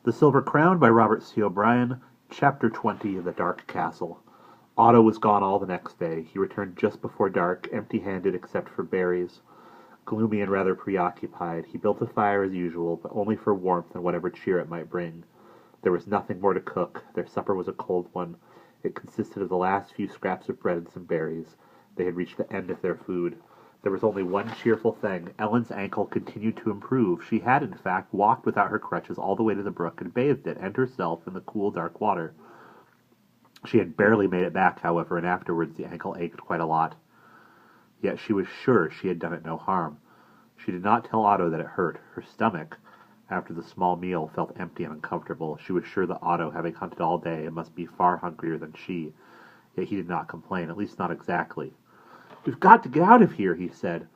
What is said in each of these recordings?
The Silver Crown by Robert C. O'Brien, Chapter 20, The Dark Castle. Otto was gone all the next day. He returned just before dark, empty-handed except for berries. Gloomy and rather preoccupied, he built a fire as usual, but only for warmth and whatever cheer it might bring. There was nothing more to cook. Their supper was a cold one. It consisted of the last few scraps of bread and some berries. They had reached the end of their food. There was only one cheerful thing. Ellen's ankle continued to improve. She had, in fact, walked without her crutches all the way to the brook and bathed it and herself in the cool, dark water. She had barely made it back, however, and afterwards the ankle ached quite a lot. Yet she was sure she had done it no harm. She did not tell Otto that it hurt. Her stomach, after the small meal, felt empty and uncomfortable. She was sure that Otto, having hunted all day, must be far hungrier than she. Yet he did not complain, at least not exactly. "We've got to get out of here," he said.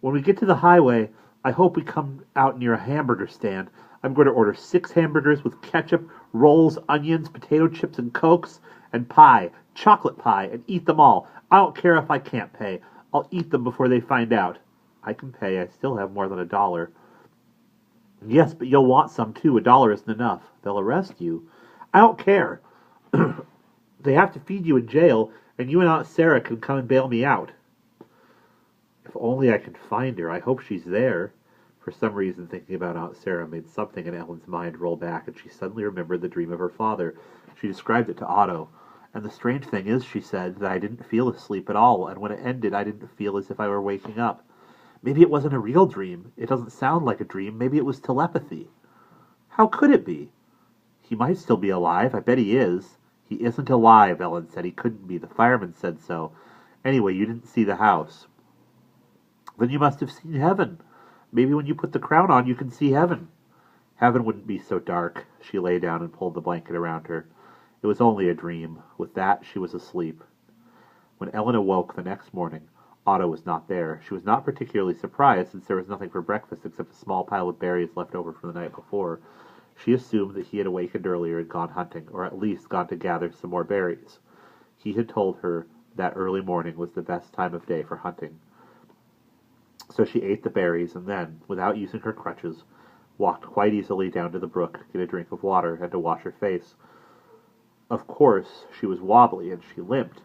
"When we get to the highway, I hope we come out near a hamburger stand. I'm going to order 6 hamburgers with ketchup, rolls, onions, potato chips, and Cokes, and pie, chocolate pie, and eat them all. I don't care if I can't pay. I'll eat them before they find out." "I can pay. I still have more than $1. "Yes, but you'll want some, too. $1 isn't enough. They'll arrest you." "I don't care. They have to feed you in jail, and you and Aunt Sarah can come and bail me out." "If only I can find her. I hope she's there." For some reason, thinking about Aunt Sarah made something in Ellen's mind roll back, and she suddenly remembered the dream of her father. She described it to Otto. "And the strange thing is," she said, "that I didn't feel asleep at all, and when it ended I didn't feel as if I were waking up. Maybe it wasn't a real dream. It doesn't sound like a dream. Maybe it was telepathy." "How could it be?" "He might still be alive. I bet he is." "He isn't alive," Ellen said. "He couldn't be. The fireman said so. Anyway, you didn't see the house." "Then you must have seen heaven. Maybe when you put the crown on you can see heaven." "Heaven wouldn't be so dark." She lay down and pulled the blanket around her. It was only a dream. With that, she was asleep. When Ellen awoke the next morning, Otto was not there. She was not particularly surprised, since there was nothing for breakfast except a small pile of berries left over from the night before. She assumed that he had awakened earlier and gone hunting, or at least gone to gather some more berries. He had told her that early morning was the best time of day for hunting. So she ate the berries, and then, without using her crutches, walked quite easily down to the brook to get a drink of water and to wash her face. Of course, she was wobbly and she limped,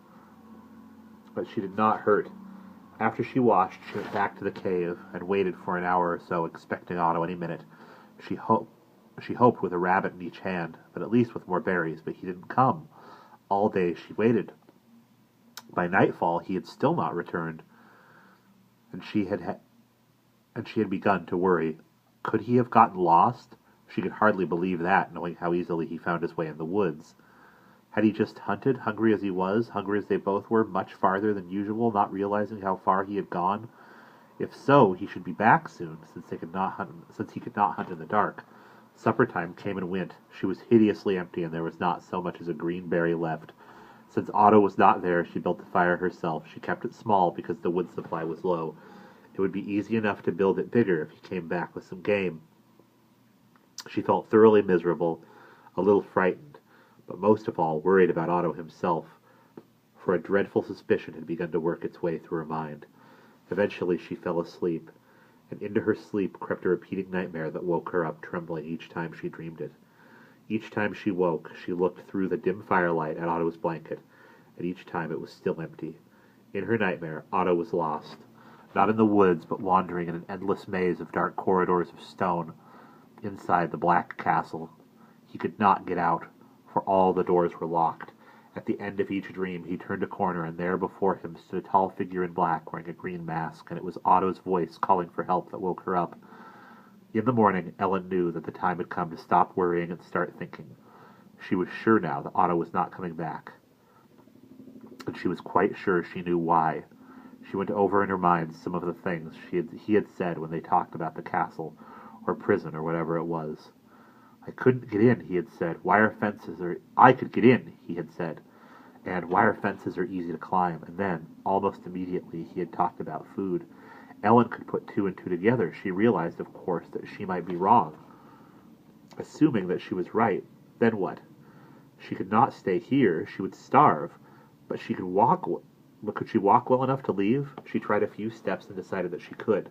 but she did not hurt. After she washed, she went back to the cave and waited for an hour or so, expecting Otto any minute. She hoped with a rabbit in each hand, but at least with more berries, but he didn't come. All day she waited. By nightfall he had still not returned, and she had begun to worry. Could he have gotten lost? She could hardly believe that, knowing how easily he found his way in the woods. Had he just hunted, hungry as he was, hungry as they both were, much farther than usual, not realizing how far he had gone? If so, he should be back soon, since he could not hunt in the dark. Supper time came and went. She was hideously empty, and there was not so much as a green berry left. Since Otto was not there, she built the fire herself. She kept it small because the wood supply was low. It would be easy enough to build it bigger if he came back with some game. She felt thoroughly miserable, a little frightened, but most of all worried about Otto himself, for a dreadful suspicion had begun to work its way through her mind. Eventually she fell asleep, and into her sleep crept a repeating nightmare that woke her up trembling each time she dreamed it. Each time she woke, she looked through the dim firelight at Otto's blanket, and each time it was still empty. In her nightmare, Otto was lost, not in the woods, but wandering in an endless maze of dark corridors of stone inside the black castle. He could not get out, for all the doors were locked. At the end of each dream he turned a corner, and there before him stood a tall figure in black wearing a green mask, and it was Otto's voice calling for help that woke her up. In the morning, Ellen knew that the time had come to stop worrying and start thinking. She was sure now that Otto was not coming back, and she was quite sure she knew why. She went over in her mind some of the things he had said when they talked about the castle, or prison, or whatever it was. "I couldn't get in," he had said. "I could get in," he had said. And wire fences are easy to climb. And then, almost immediately, he had talked about food. Ellen could put 2 and 2 together. She realized, of course, that she might be wrong. Assuming that she was right, then what? She could not stay here. She would starve. But could she walk well enough to leave? She tried a few steps and decided that she could.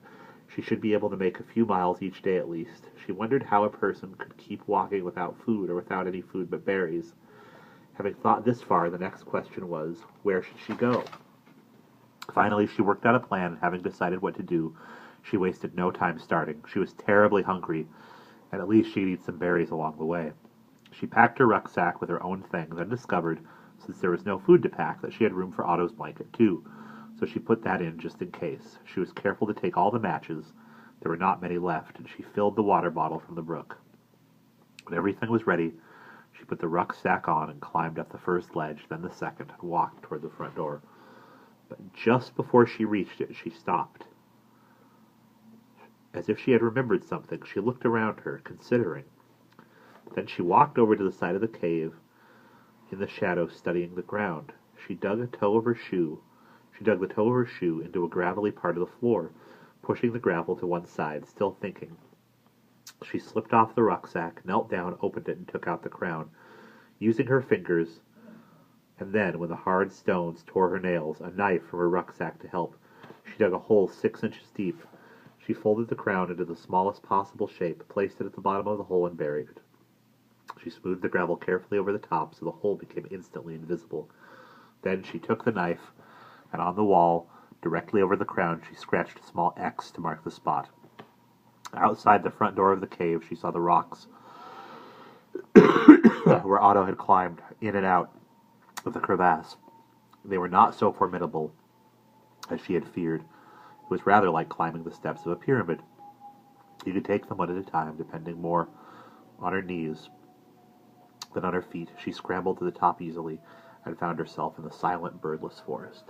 She should be able to make a few miles each day at least. She wondered how a person could keep walking without food or without any food but berries. Having thought this far, the next question was, where should she go? Finally, she worked out a plan, and having decided what to do, she wasted no time starting. She was terribly hungry, and at least she'd eat some berries along the way. She packed her rucksack with her own things and discovered, since there was no food to pack, that she had room for Otto's blanket too. So she put that in just in case. She was careful to take all the matches. There were not many left, and she filled the water bottle from the brook. When everything was ready, she put the rucksack on and climbed up the first ledge, then the second, and walked toward the front door. But just before she reached it, she stopped. As if she had remembered something, she looked around her, considering. Then she walked over to the side of the cave, in the shadow, studying the ground. She dug the toe of her shoe into a gravelly part of the floor, pushing the gravel to one side, still thinking. She slipped off the rucksack, knelt down, opened it, and took out the crown. Using her fingers, and then, when the hard stones tore her nails, a knife from her rucksack to help, she dug a hole 6 inches deep. She folded the crown into the smallest possible shape, placed it at the bottom of the hole, and buried it. She smoothed the gravel carefully over the top so the hole became instantly invisible. Then she took the knife, and on the wall, directly over the crown, she scratched a small X to mark the spot. Outside the front door of the cave, she saw the rocks where Otto had climbed in and out of the crevasse. They were not so formidable as she had feared. It was rather like climbing the steps of a pyramid. You could take them one at a time, depending more on her knees than on her feet. She scrambled to the top easily and found herself in the silent, birdless forest.